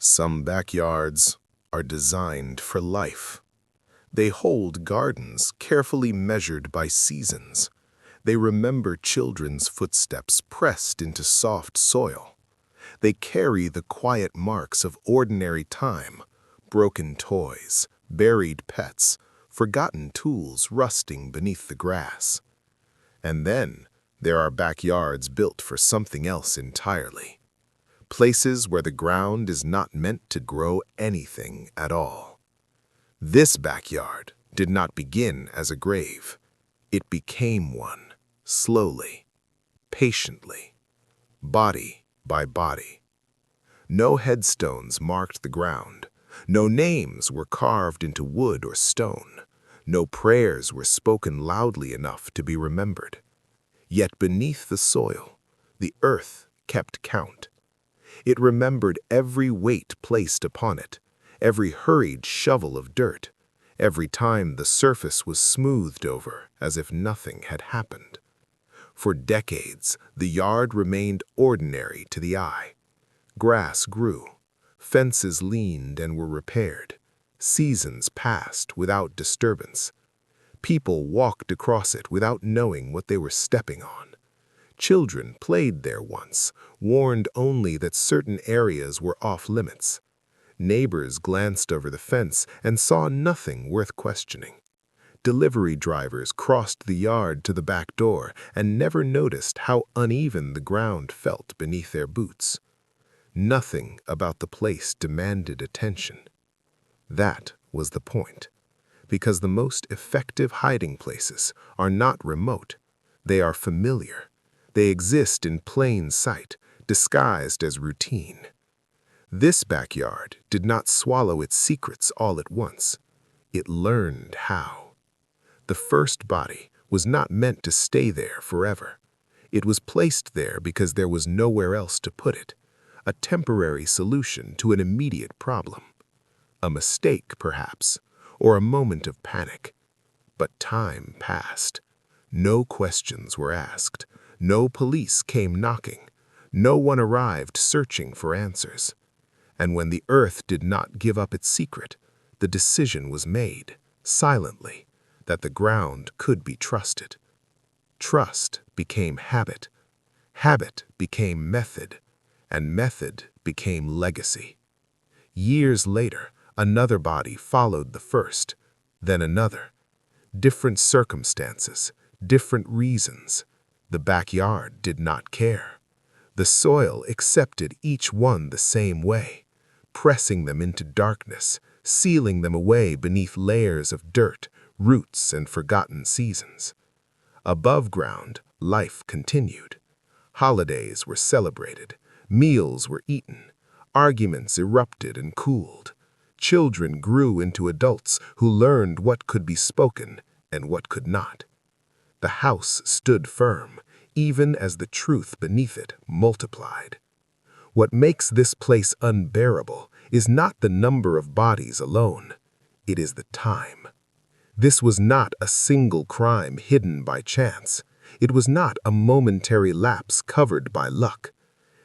Some backyards are designed for life. They hold gardens carefully measured by seasons. They remember children's footsteps pressed into soft soil. They carry the quiet marks of ordinary time, broken toys, buried pets, forgotten tools rusting beneath the grass. And then there are backyards built for something else entirely. Places where the ground is not meant to grow anything at all. This backyard did not begin as a grave. It became one, slowly, patiently, body by body. No headstones marked the ground. No names were carved into wood or stone. No prayers were spoken loudly enough to be remembered. Yet beneath the soil, the earth kept count. It remembered every weight placed upon it, every hurried shovel of dirt, every time the surface was smoothed over as if nothing had happened. For decades, the yard remained ordinary to the eye. Grass grew, fences leaned and were repaired, seasons passed without disturbance. People walked across it without knowing what they were stepping on. Children played there once, warned only that certain areas were off-limits. Neighbors glanced over the fence and saw nothing worth questioning. Delivery drivers crossed the yard to the back door and never noticed how uneven the ground felt beneath their boots. Nothing about the place demanded attention. That was the point, because the most effective hiding places are not remote. They are familiar. They exist in plain sight, disguised as routine. This backyard did not swallow its secrets all at once. It learned how. The first body was not meant to stay there forever. It was placed there because there was nowhere else to put it, a temporary solution to an immediate problem. A mistake, perhaps, or a moment of panic. But time passed. No questions were asked. No police came knocking. No one arrived searching for answers. And when the earth did not give up its secret, the decision was made, silently, that the ground could be trusted. Trust became habit. Habit became method. And method became legacy. Years later, another body followed the first, then another. Different circumstances, different reasons. The backyard did not care. The soil accepted each one the same way, pressing them into darkness, sealing them away beneath layers of dirt, roots, and forgotten seasons. Above ground, life continued. Holidays were celebrated, meals were eaten, arguments erupted and cooled. Children grew into adults who learned what could be spoken and what could not. The house stood firm, even as the truth beneath it multiplied. What makes this place unbearable is not the number of bodies alone. It is the time. This was not a single crime hidden by chance. It was not a momentary lapse covered by luck.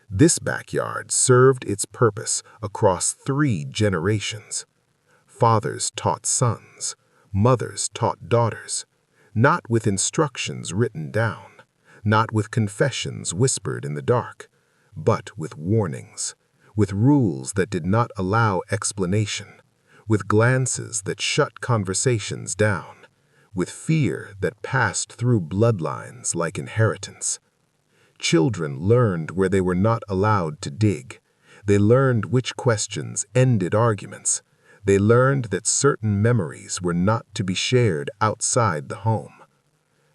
This backyard served its purpose across 3 generations. Fathers taught sons, mothers taught daughters, not with instructions written down, not with confessions whispered in the dark, but with warnings, with rules that did not allow explanation, with glances that shut conversations down, with fear that passed through bloodlines like inheritance. Children learned where they were not allowed to dig. They learned which questions ended arguments. They learned that certain memories were not to be shared outside the home.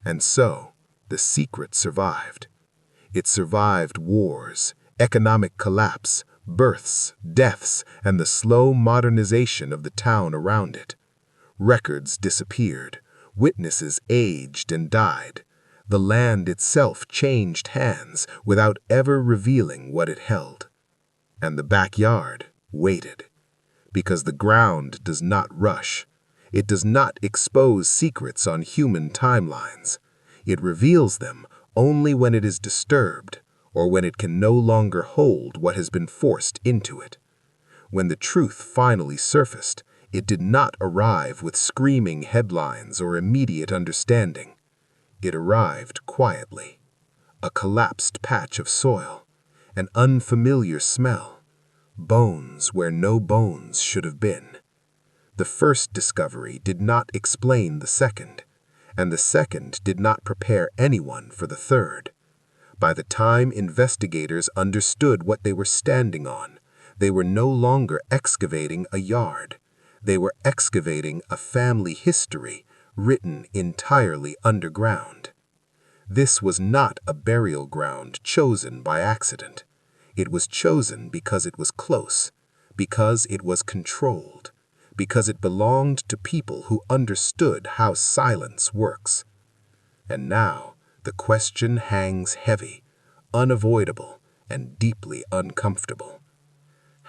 And so, the secret survived. It survived wars, economic collapse, births, deaths, and the slow modernization of the town around it. Records disappeared. Witnesses aged and died. The land itself changed hands without ever revealing what it held. And the backyard waited. Because the ground does not rush. It does not expose secrets on human timelines. It reveals them only when it is disturbed or when it can no longer hold what has been forced into it. When the truth finally surfaced, it did not arrive with screaming headlines or immediate understanding. It arrived quietly. A collapsed patch of soil, an unfamiliar smell, bones where no bones should have been. The first discovery did not explain the second, and the second did not prepare anyone for the third. By the time investigators understood what they were standing on, they were no longer excavating a yard. They were excavating a family history written entirely underground. This was not a burial ground chosen by accident. It was chosen because it was close, because it was controlled, because it belonged to people who understood how silence works. And now the question hangs heavy, unavoidable, and deeply uncomfortable.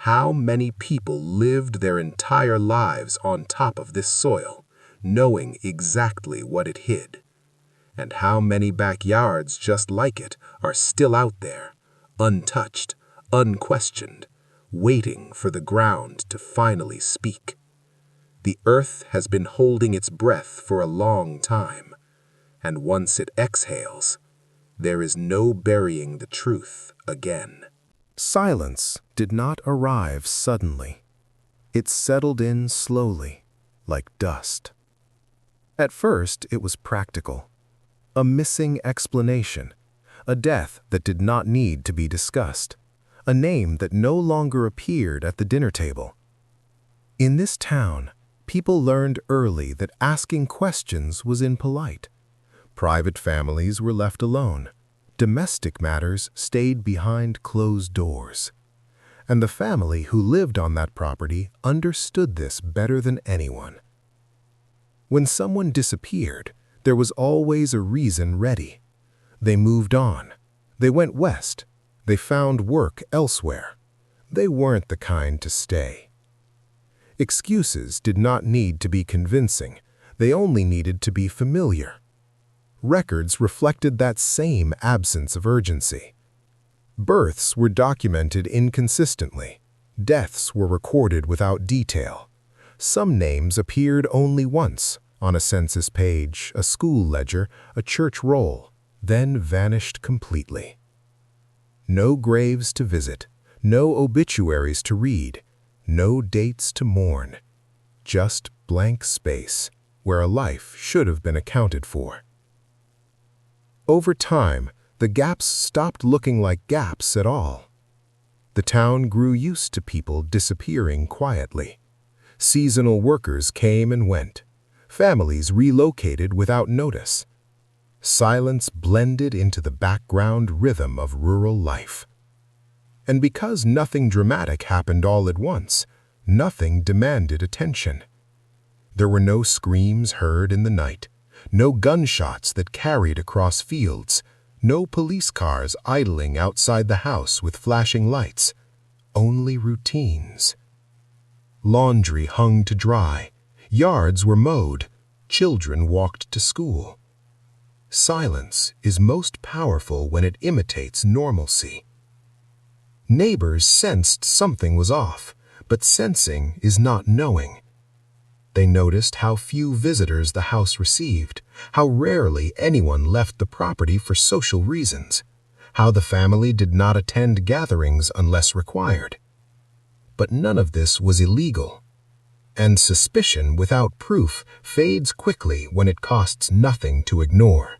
How many people lived their entire lives on top of this soil, knowing exactly what it hid? And how many backyards just like it are still out there, untouched, unquestioned, waiting for the ground to finally speak? The earth has been holding its breath for a long time, and once it exhales, there is no burying the truth again. Silence did not arrive suddenly. It settled in slowly, like dust. At first, it was practical. A missing explanation, a death that did not need to be discussed, a name that no longer appeared at the dinner table. In this town, people learned early that asking questions was impolite. Private families were left alone. Domestic matters stayed behind closed doors. And the family who lived on that property understood this better than anyone. When someone disappeared, there was always a reason ready. They moved on. They went west. They found work elsewhere. They weren't the kind to stay. Excuses did not need to be convincing. They only needed to be familiar. Records reflected that same absence of urgency. Births were documented inconsistently. Deaths were recorded without detail. Some names appeared only once, on a census page, a school ledger, a church roll, then vanished completely. No graves to visit, no obituaries to read, no dates to mourn. Just blank space, where a life should have been accounted for. Over time, the gaps stopped looking like gaps at all. The town grew used to people disappearing quietly. Seasonal workers came and went. Families relocated without notice. Silence blended into the background rhythm of rural life. And because nothing dramatic happened all at once, nothing demanded attention. There were no screams heard in the night, no gunshots that carried across fields, no police cars idling outside the house with flashing lights, only routines. Laundry hung to dry, yards were mowed, children walked to school. Silence is most powerful when it imitates normalcy. Neighbors sensed something was off, but sensing is not knowing. They noticed how few visitors the house received, how rarely anyone left the property for social reasons, how the family did not attend gatherings unless required. But none of this was illegal, and suspicion without proof fades quickly when it costs nothing to ignore.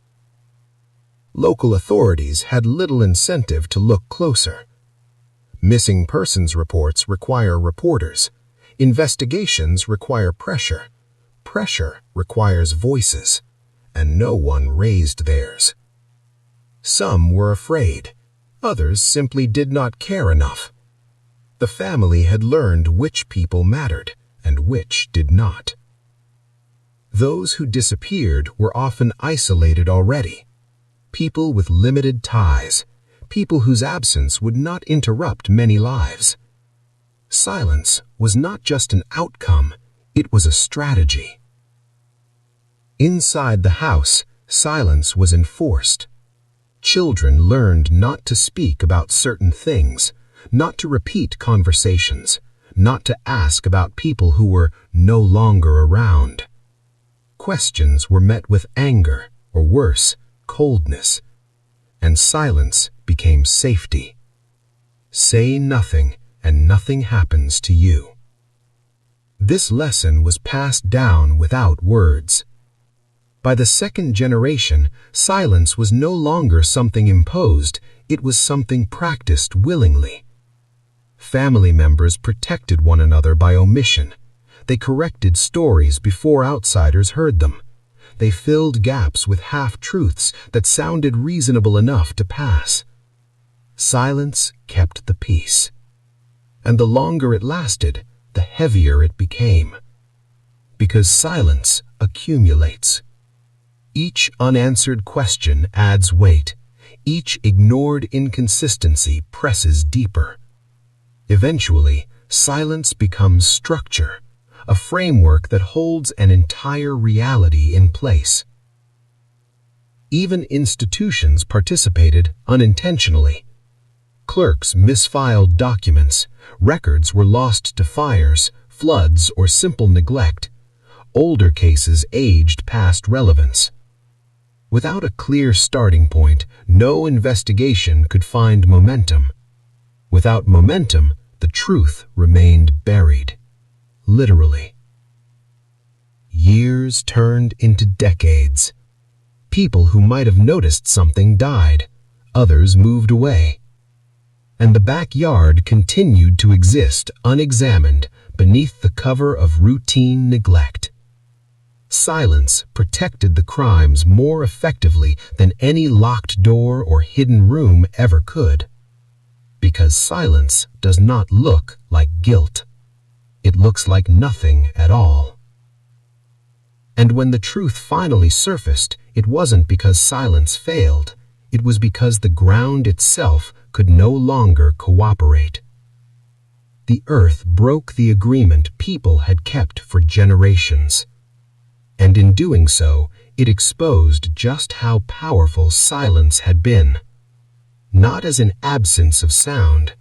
Local authorities had little incentive to look closer. Missing persons reports require reporters. Investigations require pressure. Pressure requires voices, and no one raised theirs. Some were afraid. Others simply did not care enough. The family had learned which people mattered and which did not. Those who disappeared were often isolated already. People with limited ties, people whose absence would not interrupt many lives. Silence was not just an outcome, it was a strategy. Inside the house, silence was enforced. Children learned not to speak about certain things, not to repeat conversations, not to ask about people who were no longer around. Questions were met with anger, or worse, coldness, and silence became safety. Say nothing, and nothing happens to you. This lesson was passed down without words. By the second generation, silence was no longer something imposed, it was something practiced willingly. Family members protected one another by omission. They corrected stories before outsiders heard them. They filled gaps with half-truths that sounded reasonable enough to pass. Silence kept the peace. And the longer it lasted, the heavier it became. Because silence accumulates. Each unanswered question adds weight. Each ignored inconsistency presses deeper. Eventually, silence becomes structure, a framework that holds an entire reality in place. Even institutions participated unintentionally. Clerks misfiled documents, records were lost to fires, floods, or simple neglect. Older cases aged past relevance. Without a clear starting point, no investigation could find momentum. Without momentum, the truth remained buried. Literally. Years turned into decades. People who might have noticed something died. Others moved away. And the backyard continued to exist unexamined beneath the cover of routine neglect. Silence protected the crimes more effectively than any locked door or hidden room ever could. Because silence does not look like guilt. It looks like nothing at all. And when the truth finally surfaced, it wasn't because silence failed. It was because the ground itself could no longer cooperate. The earth broke the agreement people had kept for generations. And in doing so, it exposed just how powerful silence had been. Not as an absence of sound,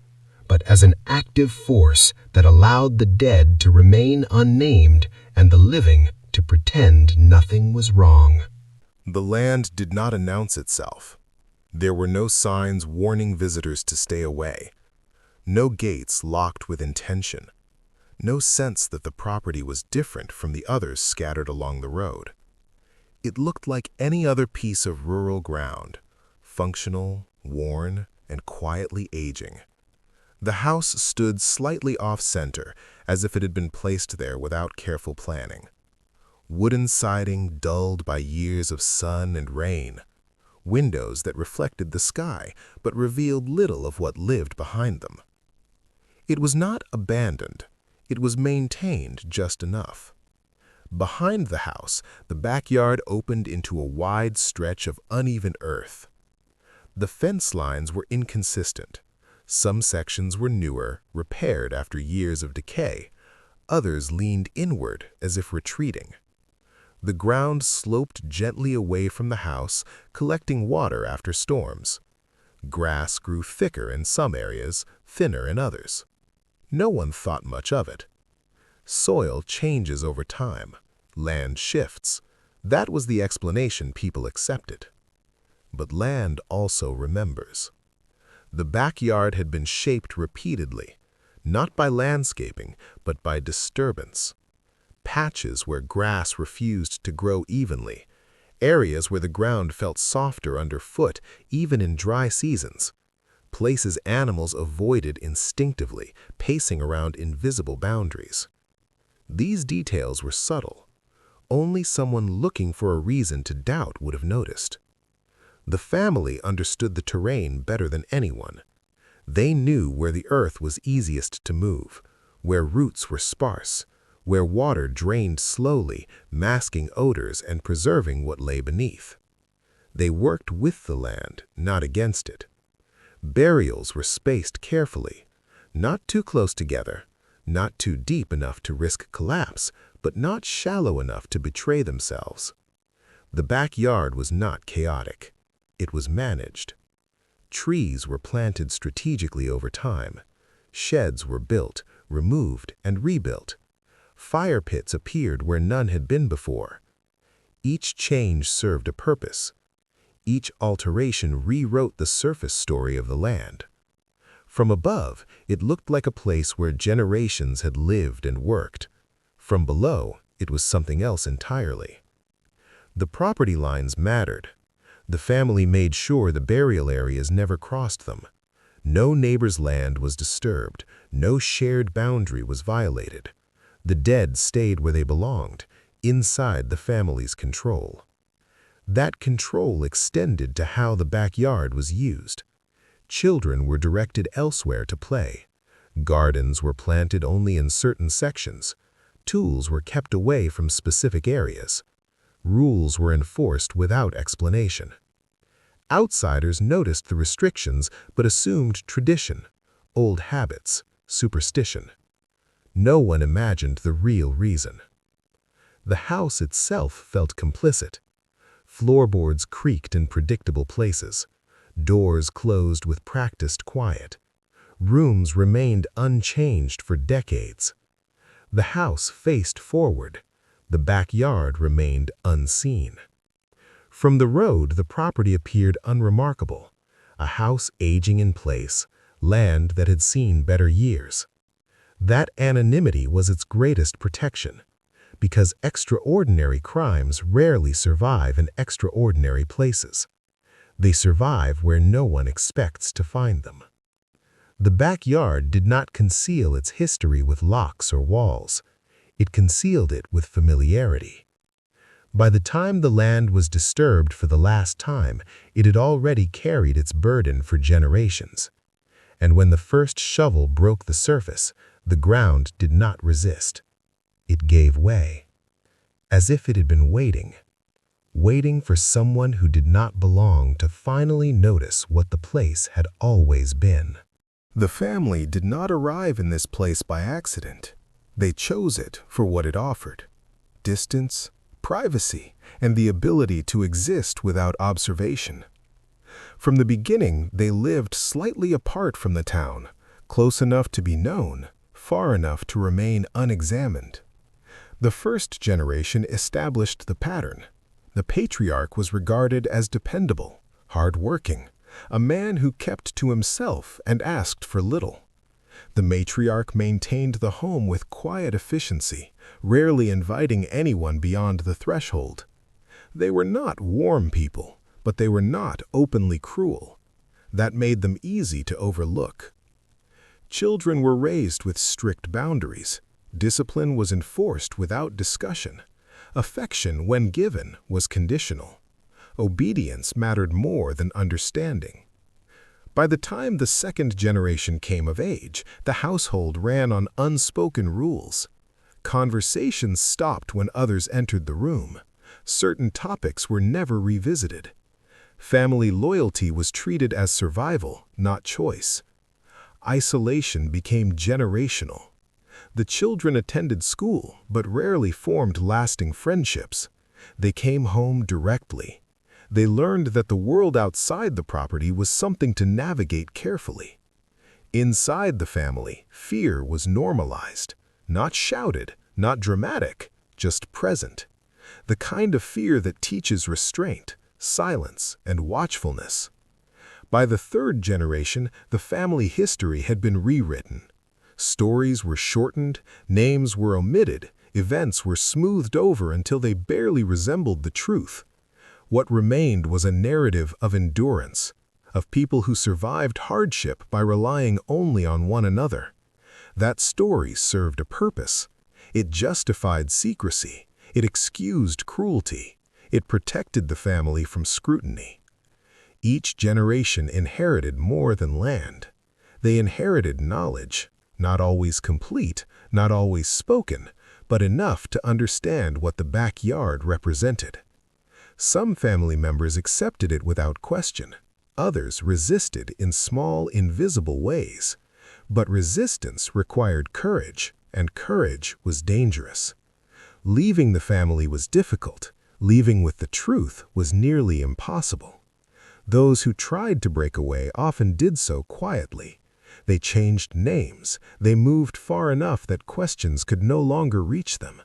but as an active force that allowed the dead to remain unnamed and the living to pretend nothing was wrong. The land did not announce itself. There were no signs warning visitors to stay away. No gates locked with intention. No sense that the property was different from the others scattered along the road. It looked like any other piece of rural ground, functional, worn, and quietly aging. The house stood slightly off-center, as if it had been placed there without careful planning. Wooden siding dulled by years of sun and rain. Windows that reflected the sky, but revealed little of what lived behind them. It was not abandoned. It was maintained just enough. Behind the house, the backyard opened into a wide stretch of uneven earth. The fence lines were inconsistent. Some sections were newer, repaired after years of decay. Others leaned inward as if retreating. The ground sloped gently away from the house, collecting water after storms. Grass grew thicker in some areas, thinner in others. No one thought much of it. Soil changes over time. Land shifts. That was the explanation people accepted. But land also remembers. The backyard had been shaped repeatedly, not by landscaping, but by disturbance. Patches where grass refused to grow evenly, areas where the ground felt softer underfoot even in dry seasons, places animals avoided instinctively, pacing around invisible boundaries. These details were subtle. Only someone looking for a reason to doubt would have noticed. The family understood the terrain better than anyone. They knew where the earth was easiest to move, where roots were sparse, where water drained slowly, masking odors and preserving what lay beneath. They worked with the land, not against it. Burials were spaced carefully, not too close together, not too deep enough to risk collapse, but not shallow enough to betray themselves. The backyard was not chaotic. It was managed. Trees were planted strategically over time. Sheds were built, removed and rebuilt. Fire pits appeared where none had been before. Each change served a purpose. Each alteration rewrote the surface story of the land. From above, it looked like a place where generations had lived and worked. From below, it was something else entirely. The property lines mattered. The family made sure the burial areas never crossed them. No neighbor's land was disturbed. No shared boundary was violated. The dead stayed where they belonged, inside the family's control. That control extended to how the backyard was used. Children were directed elsewhere to play. Gardens were planted only in certain sections. Tools were kept away from specific areas. Rules were enforced without explanation. Outsiders noticed the restrictions but assumed tradition, old habits, superstition. No one imagined the real reason. The house itself felt complicit. Floorboards creaked in predictable places. Doors closed with practiced quiet. Rooms remained unchanged for decades. The house faced forward. The backyard remained unseen. From the road, the property appeared unremarkable. A house aging in place, land that had seen better years. That anonymity was its greatest protection, because extraordinary crimes rarely survive in extraordinary places. They survive where no one expects to find them. The backyard did not conceal its history with locks or walls. It concealed it with familiarity. By the time the land was disturbed for the last time, it had already carried its burden for generations. And when the first shovel broke the surface, the ground did not resist. It gave way, as if it had been waiting for someone who did not belong to finally notice what the place had always been. The family did not arrive in this place by accident. They chose it for what it offered: distance, privacy, and the ability to exist without observation. From the beginning, they lived slightly apart from the town, close enough to be known, far enough to remain unexamined. The first generation established the pattern. The patriarch was regarded as dependable, hard-working, a man who kept to himself and asked for little. The matriarch maintained the home with quiet efficiency, rarely inviting anyone beyond the threshold. They were not warm people, but they were not openly cruel. That made them easy to overlook. Children were raised with strict boundaries. Discipline was enforced without discussion. Affection, when given, was conditional. Obedience mattered more than understanding. By the time the second generation came of age, the household ran on unspoken rules. Conversations stopped when others entered the room. Certain topics were never revisited. Family loyalty was treated as survival, not choice. Isolation became generational. The children attended school, but rarely formed lasting friendships. They came home directly. They learned that the world outside the property was something to navigate carefully. Inside the family, fear was normalized, not shouted, not dramatic, just present. The kind of fear that teaches restraint, silence, and watchfulness. By the third generation, the family history had been rewritten. Stories were shortened, names were omitted, events were smoothed over until they barely resembled the truth. What remained was a narrative of endurance, of people who survived hardship by relying only on one another. That story served a purpose. It justified secrecy. It excused cruelty. It protected the family from scrutiny. Each generation inherited more than land. They inherited knowledge, not always complete, not always spoken, but enough to understand what the backyard represented. Some family members accepted it without question. Others resisted in small, invisible ways. But resistance required courage, and courage was dangerous. Leaving the family was difficult. Leaving with the truth was nearly impossible. Those who tried to break away often did so quietly. They changed names. They moved far enough that questions could no longer reach them.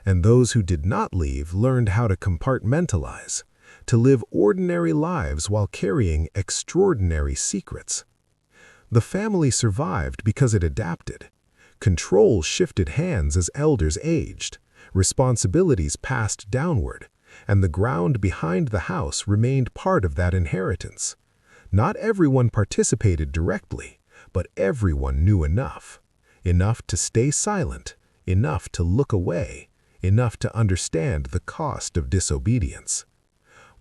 And those who did not leave learned how to compartmentalize, to live ordinary lives while carrying extraordinary secrets. The family survived because it adapted. Control shifted hands as elders aged, responsibilities passed downward, and the ground behind the house remained part of that inheritance. Not everyone participated directly, but everyone knew enough. Enough to stay silent, enough to look away, enough to understand the cost of disobedience.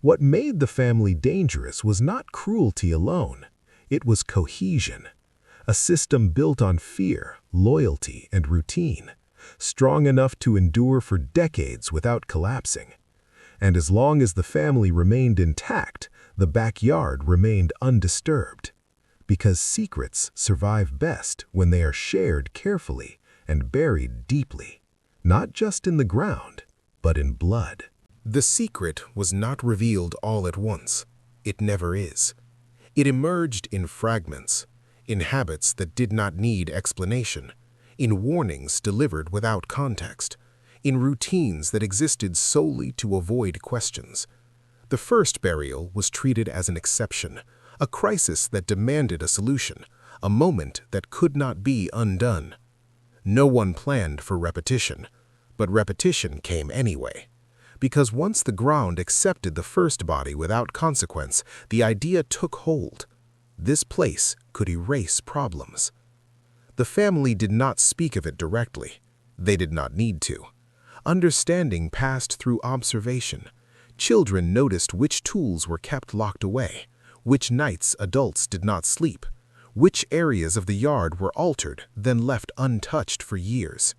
What made the family dangerous was not cruelty alone. It was cohesion, a system built on fear, loyalty, and routine, strong enough to endure for decades without collapsing. And as long as the family remained intact, the backyard remained undisturbed. Because secrets survive best when they are shared carefully and buried deeply, not just in the ground, but in blood. The secret was not revealed all at once. It never is. It emerged in fragments, in habits that did not need explanation, in warnings delivered without context, in routines that existed solely to avoid questions. The first burial was treated as an exception, a crisis that demanded a solution, a moment that could not be undone. No one planned for repetition, but repetition came anyway. Because once the ground accepted the first body without consequence, the idea took hold. This place could erase problems. The family did not speak of it directly. They did not need to. Understanding passed through observation. Children noticed which tools were kept locked away, which nights adults did not sleep, which areas of the yard were altered, then left untouched for years.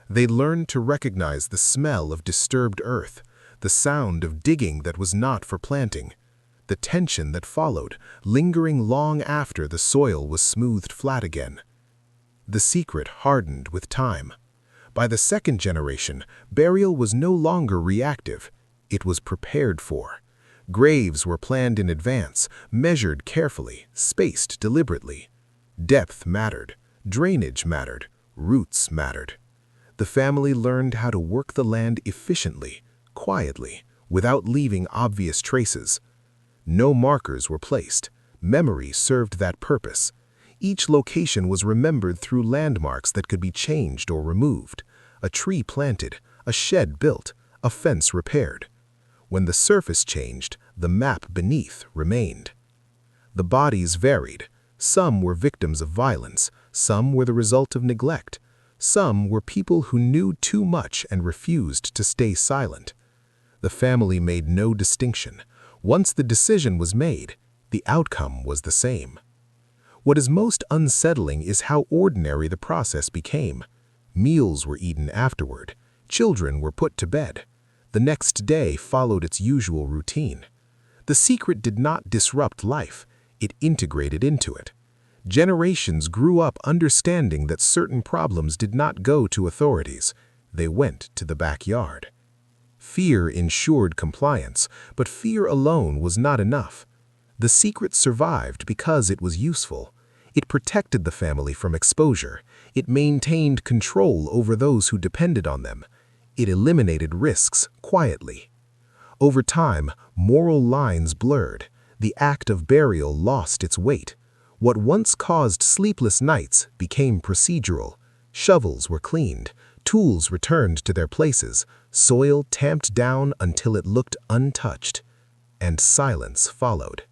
They learned to recognize the smell of disturbed earth, the sound of digging that was not for planting, the tension that followed, lingering long after the soil was smoothed flat again. The secret hardened with time. By the second generation, burial was no longer reactive. It was prepared for. Graves were planned in advance, measured carefully, spaced deliberately. Depth mattered, drainage mattered, roots mattered. The family learned how to work the land efficiently, quietly, without leaving obvious traces. No markers were placed. Memory served that purpose. Each location was remembered through landmarks that could be changed or removed. A tree planted, a shed built, a fence repaired. When the surface changed, the map beneath remained. The bodies varied. Some were victims of violence, some were the result of neglect. Some were people who knew too much and refused to stay silent. The family made no distinction. Once the decision was made, the outcome was the same. What is most unsettling is how ordinary the process became. Meals were eaten afterward. Children were put to bed. The next day followed its usual routine. The secret did not disrupt life. It integrated into it. Generations grew up understanding that certain problems did not go to authorities. They went to the backyard. Fear ensured compliance, but fear alone was not enough. The secret survived because it was useful. It protected the family from exposure. It maintained control over those who depended on them. It eliminated risks quietly. Over time, moral lines blurred. The act of burial lost its weight. What once caused sleepless nights became procedural. Shovels were cleaned, tools returned to their places, soil tamped down until it looked untouched, and silence followed.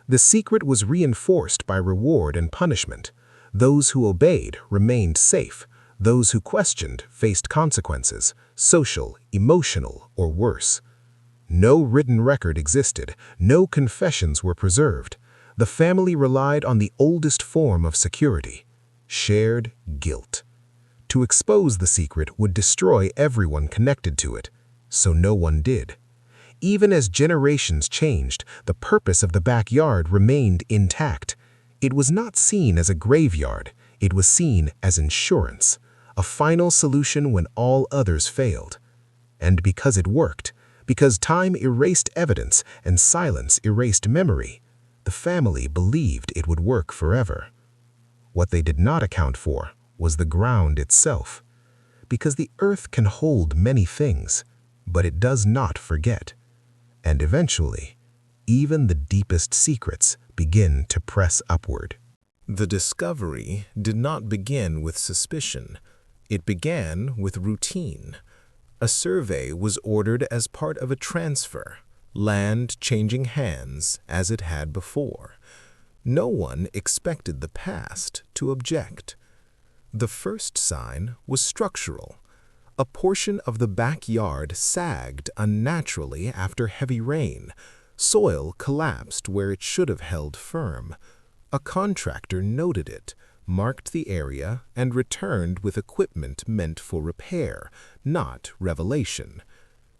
The secret was reinforced by reward and punishment. Those who obeyed remained safe. Those who questioned faced consequences, social, emotional, or worse. No written record existed. No confessions were preserved. The family relied on the oldest form of security: shared guilt. To expose the secret would destroy everyone connected to it, so no one did. Even as generations changed, the purpose of the backyard remained intact. It was not seen as a graveyard. It was seen as insurance, a final solution when all others failed. And because it worked, because time erased evidence and silence erased memory, the family believed it would work forever. What they did not account for was the ground itself, because the earth can hold many things, but it does not forget. And eventually, even the deepest secrets begin to press upward. The discovery did not begin with suspicion. It began with routine. A survey was ordered as part of a transfer, land changing hands as it had before. No one expected the past to object. The first sign was structural. A portion of the backyard sagged unnaturally after heavy rain. Soil collapsed where it should have held firm. A contractor noted it, marked the area, and returned with equipment meant for repair, not revelation.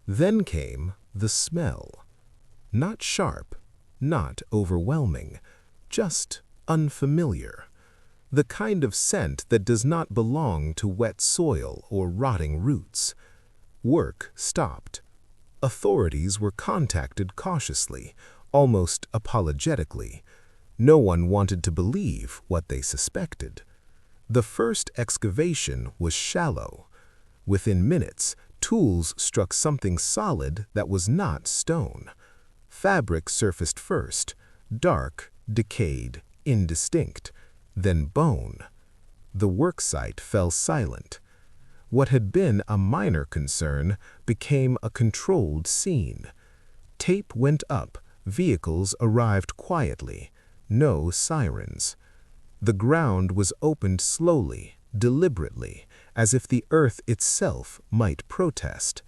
Then came the smell. Not sharp, not overwhelming, just unfamiliar. The kind of scent that does not belong to wet soil or rotting roots. Work stopped. Authorities were contacted cautiously, almost apologetically. No one wanted to believe what they suspected. The first excavation was shallow. Within minutes, tools struck something solid that was not stone. Fabric surfaced first, dark, decayed, indistinct, then bone. The worksite fell silent. What had been a minor concern became a controlled scene. Tape went up, vehicles arrived quietly, no sirens. The ground was opened slowly, deliberately, as if the earth itself might protest.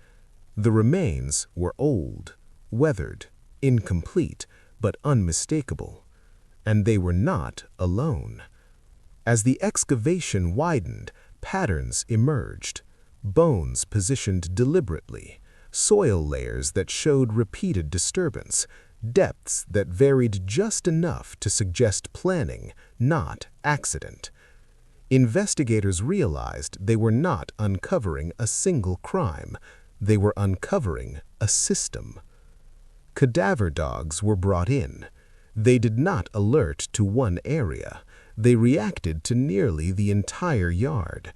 The remains were old, weathered, incomplete, but unmistakable. And they were not alone. As the excavation widened, patterns emerged. Bones positioned deliberately, soil layers that showed repeated disturbance, depths that varied just enough to suggest planning, not accident. Investigators realized they were not uncovering a single crime, they were uncovering a system. Cadaver dogs were brought in. They did not alert to one area. They reacted to nearly the entire yard.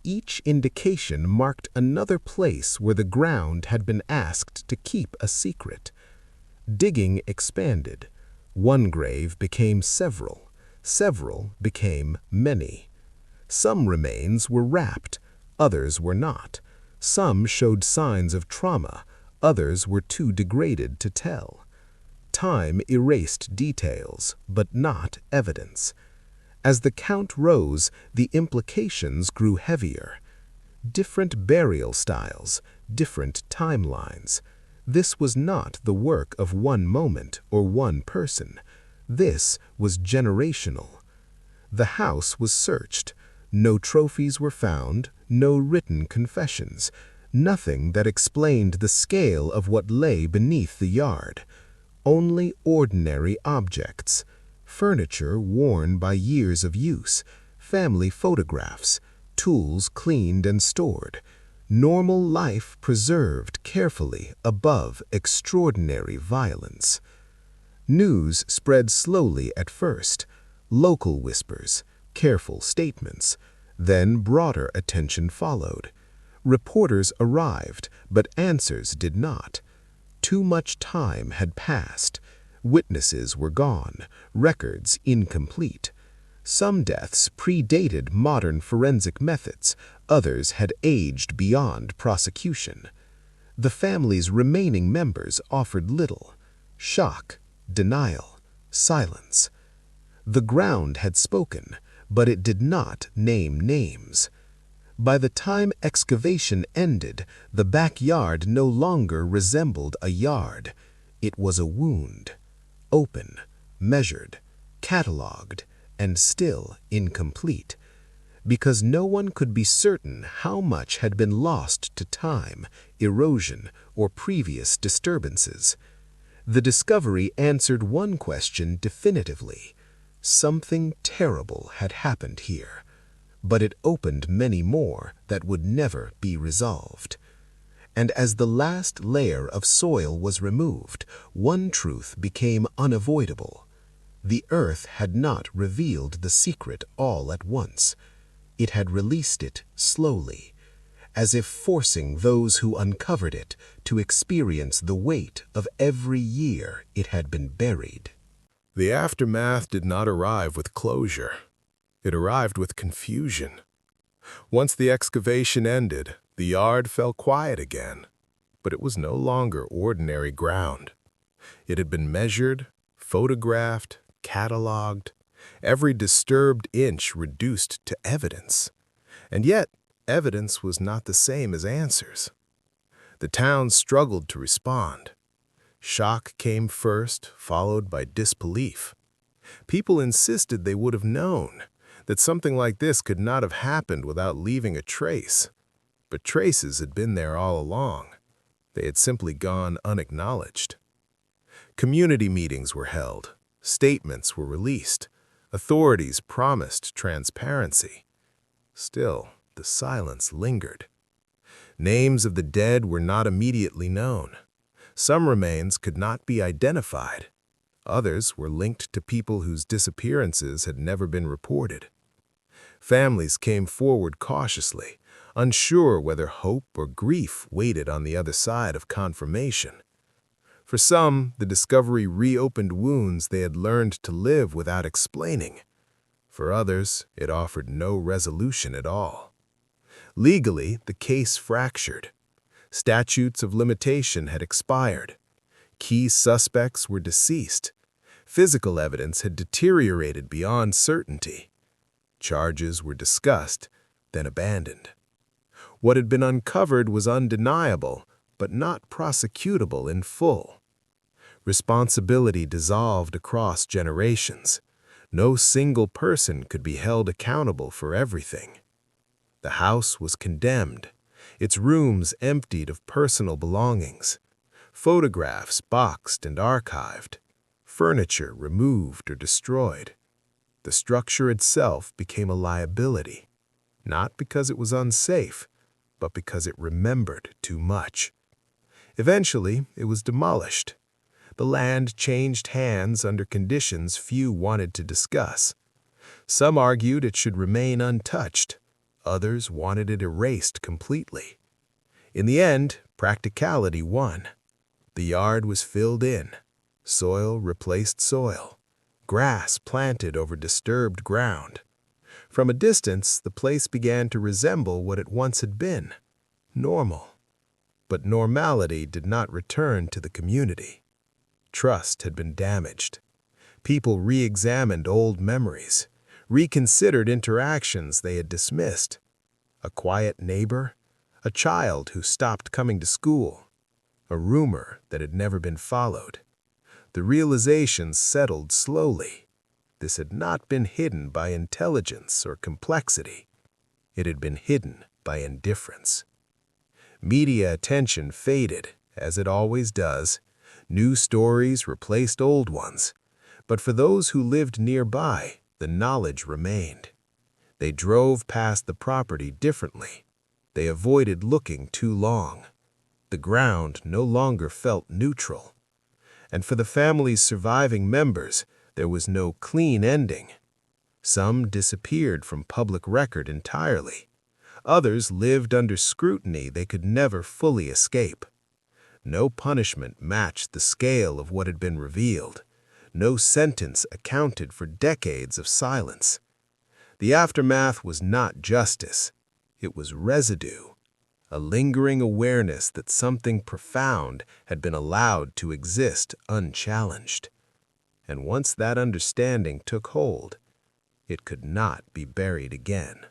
Each indication marked another place where the ground had been asked to keep a secret. Digging expanded. One grave became several. Several became many. Some remains were wrapped, others were not. Some showed signs of trauma, others were too degraded to tell. Time erased details, but not evidence. As the count rose, the implications grew heavier. Different burial styles, different timelines. This was not the work of one moment or one person. This was generational. The house was searched. No trophies were found, no written confessions, nothing that explained the scale of what lay beneath the yard. Only ordinary objects. Furniture worn by years of use, family photographs, tools cleaned and stored, normal life preserved carefully above extraordinary violence. News spread slowly at first, local whispers, careful statements, then broader attention followed. Reporters arrived, but answers did not. Too much time had passed. Witnesses were gone, records incomplete. Some deaths predated modern forensic methods, others had aged beyond prosecution. The family's remaining members offered little. Shock, denial, silence. The ground had spoken, but it did not name names. By the time excavation ended, the backyard no longer resembled a yard. It was a wound. Open, measured, catalogued, and still incomplete, because no one could be certain how much had been lost to time, erosion, or previous disturbances. The discovery answered one question definitively. Something terrible had happened here, but it opened many more that would never be resolved. And as the last layer of soil was removed, one truth became unavoidable. The earth had not revealed the secret all at once. It had released it slowly, as if forcing those who uncovered it to experience the weight of every year it had been buried. The aftermath did not arrive with closure. It arrived with confusion. Once the excavation ended, the yard fell quiet again. But it was no longer ordinary ground. It had been measured, photographed, cataloged, every disturbed inch reduced to evidence. And yet, evidence was not the same as answers. The town struggled to respond. Shock came first, followed by disbelief. People insisted they would have known that something like this could not have happened without leaving a trace. But traces had been there all along. They had simply gone unacknowledged. Community meetings were held. Statements were released. Authorities promised transparency. Still, the silence lingered. Names of the dead were not immediately known. Some remains could not be identified. Others were linked to people whose disappearances had never been reported. Families came forward cautiously, unsure whether hope or grief waited on the other side of confirmation. For some, the discovery reopened wounds they had learned to live without explaining. For others, it offered no resolution at all. Legally, the case fractured. Statutes of limitation had expired. Key suspects were deceased. Physical evidence had deteriorated beyond certainty. Charges were discussed, then abandoned. What had been uncovered was undeniable, but not prosecutable in full. Responsibility dissolved across generations. No single person could be held accountable for everything. The house was condemned, its rooms emptied of personal belongings, photographs boxed and archived, furniture removed or destroyed. The structure itself became a liability, not because it was unsafe, but because it remembered too much. Eventually, it was demolished. The land changed hands under conditions few wanted to discuss. Some argued it should remain untouched. Others wanted it erased completely. In the end, practicality won. The yard was filled in. Soil replaced soil. Grass planted over disturbed ground. From a distance, the place began to resemble what it once had been, normal. But normality did not return to the community. Trust had been damaged. People re-examined old memories, reconsidered interactions they had dismissed. A quiet neighbor, a child who stopped coming to school, a rumor that had never been followed. The realization settled slowly. This had not been hidden by intelligence or complexity. It had been hidden by indifference. Media attention faded, as it always does. New stories replaced old ones. But for those who lived nearby, the knowledge remained. They drove past the property differently. They avoided looking too long. The ground no longer felt neutral. And for the family's surviving members, there was no clean ending. Some disappeared from public record entirely. Others lived under scrutiny they could never fully escape. No punishment matched the scale of what had been revealed. No sentence accounted for decades of silence. The aftermath was not justice. It was residue. A lingering awareness that something profound had been allowed to exist unchallenged. And once that understanding took hold, it could not be buried again.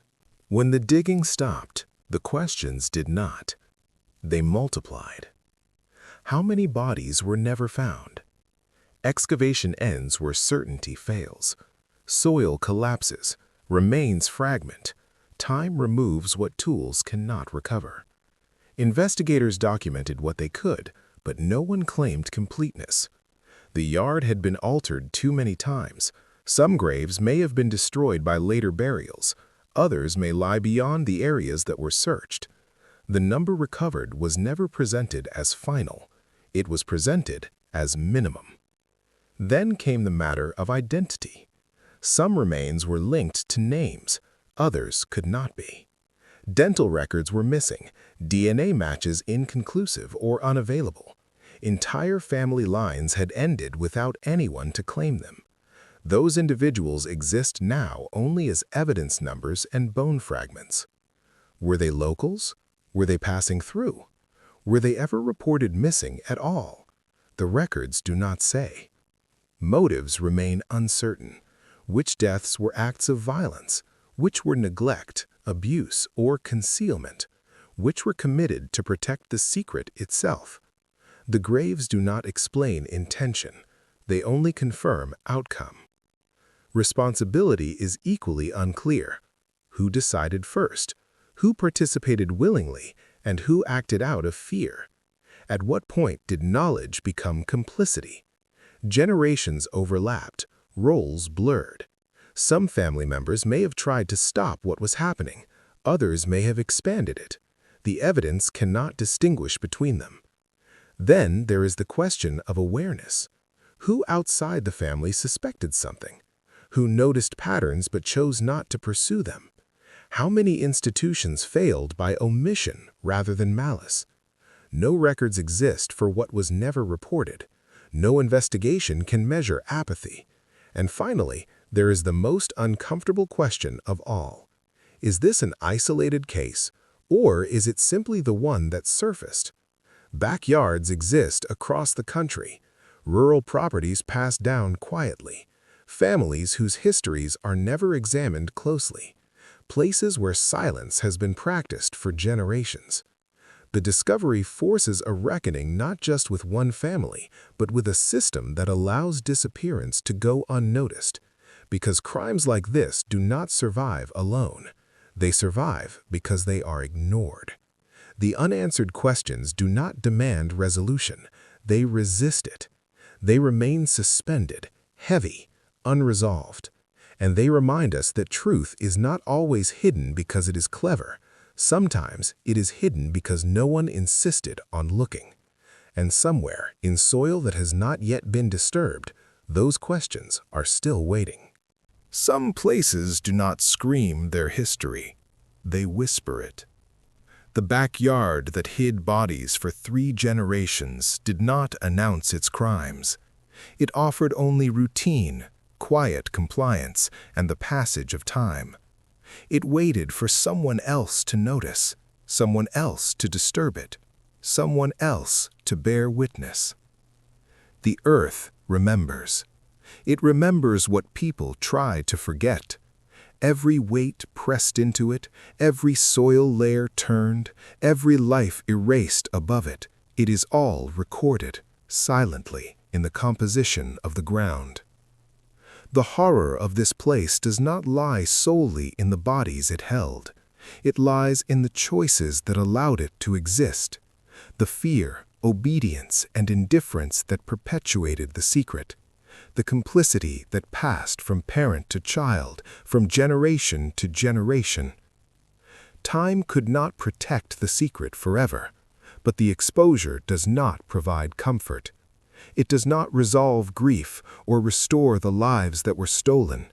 When the digging stopped, the questions did not. They multiplied. How many bodies were never found? Excavation ends where certainty fails. Soil collapses, remains fragment. Time removes what tools cannot recover. Investigators documented what they could, but no one claimed completeness. The yard had been altered too many times. Some graves may have been destroyed by later burials. Others may lie beyond the areas that were searched. The number recovered was never presented as final. It was presented as minimum. Then came the matter of identity. Some remains were linked to names, others could not be. Dental records were missing, DNA matches inconclusive or unavailable. Entire family lines had ended without anyone to claim them. Those individuals exist now only as evidence numbers and bone fragments. Were they locals? Were they passing through? Were they ever reported missing at all? The records do not say. Motives remain uncertain. Which deaths were acts of violence? Which were neglect, abuse, or concealment? Which were committed to protect the secret itself? The graves do not explain intention. They only confirm outcome. Responsibility is equally unclear. Who decided first? Who participated willingly, and who acted out of fear? At what point did knowledge become complicity? Generations overlapped, roles blurred. Some family members may have tried to stop what was happening. Others may have expanded it. The evidence cannot distinguish between them. Then there is the question of awareness. Who outside the family suspected something? Who noticed patterns but chose not to pursue them? How many institutions failed by omission rather than malice? No records exist for what was never reported. No investigation can measure apathy. And finally, there is the most uncomfortable question of all. Is this an isolated case, or is it simply the one that surfaced? Backyards exist across the country. Rural properties passed down quietly. Families whose histories are never examined closely. Places where silence has been practiced for generations. The discovery forces a reckoning not just with one family, but with a system that allows disappearance to go unnoticed. Because crimes like this do not survive alone. They survive because they are ignored. The unanswered questions do not demand resolution. They resist it. They remain suspended, heavy, unresolved. And they remind us that truth is not always hidden because it is clever. Sometimes it is hidden because no one insisted on looking. And somewhere, in soil that has not yet been disturbed, those questions are still waiting. Some places do not scream their history. They whisper it. The backyard that hid bodies for 3 generations did not announce its crimes. It offered only routine, quiet compliance, and the passage of time. It waited for someone else to notice, someone else to disturb it, someone else to bear witness. The earth remembers. It remembers what people try to forget. Every weight pressed into it, every soil layer turned, every life erased above it, it is all recorded, silently, in the composition of the ground. The horror of this place does not lie solely in the bodies it held. It lies in the choices that allowed it to exist, the fear, obedience, and indifference that perpetuated the secret, the complicity that passed from parent to child, from generation to generation. Time could not protect the secret forever, but the exposure does not provide comfort. It does not resolve grief or restore the lives that were stolen.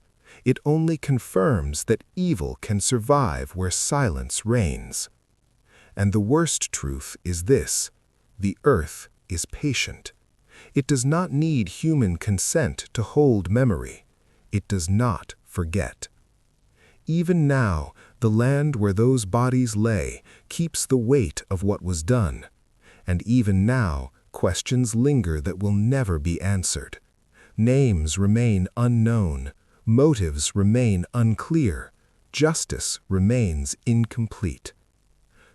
It only confirms that evil can survive where silence reigns. And the worst truth is this: the earth is patient. It does not need human consent to hold memory. It does not forget. Even now, the land where those bodies lay keeps the weight of what was done. And even now, questions linger that will never be answered. Names remain unknown. Motives remain unclear. Justice remains incomplete.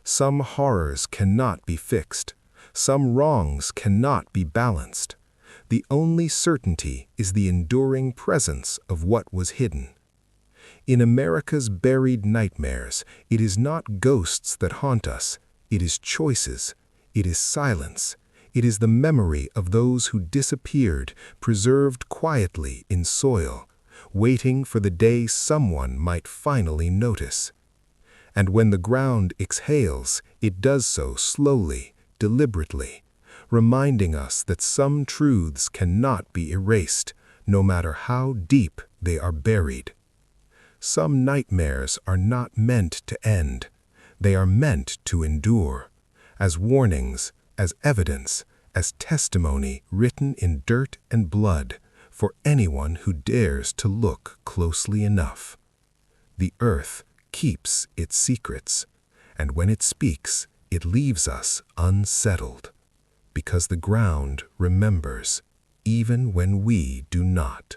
Some horrors cannot be fixed. Some wrongs cannot be balanced. The only certainty is the enduring presence of what was hidden. In America's buried nightmares, it is not ghosts that haunt us. It is choices. It is silence. It is the memory of those who disappeared, preserved quietly in soil, waiting for the day someone might finally notice. And when the ground exhales, it does so slowly, deliberately, reminding us that some truths cannot be erased, no matter how deep they are buried. Some nightmares are not meant to end. They are meant to endure, as warnings, as evidence, as testimony written in dirt and blood for anyone who dares to look closely enough. The earth keeps its secrets, and when it speaks, it leaves us unsettled, because the ground remembers, even when we do not.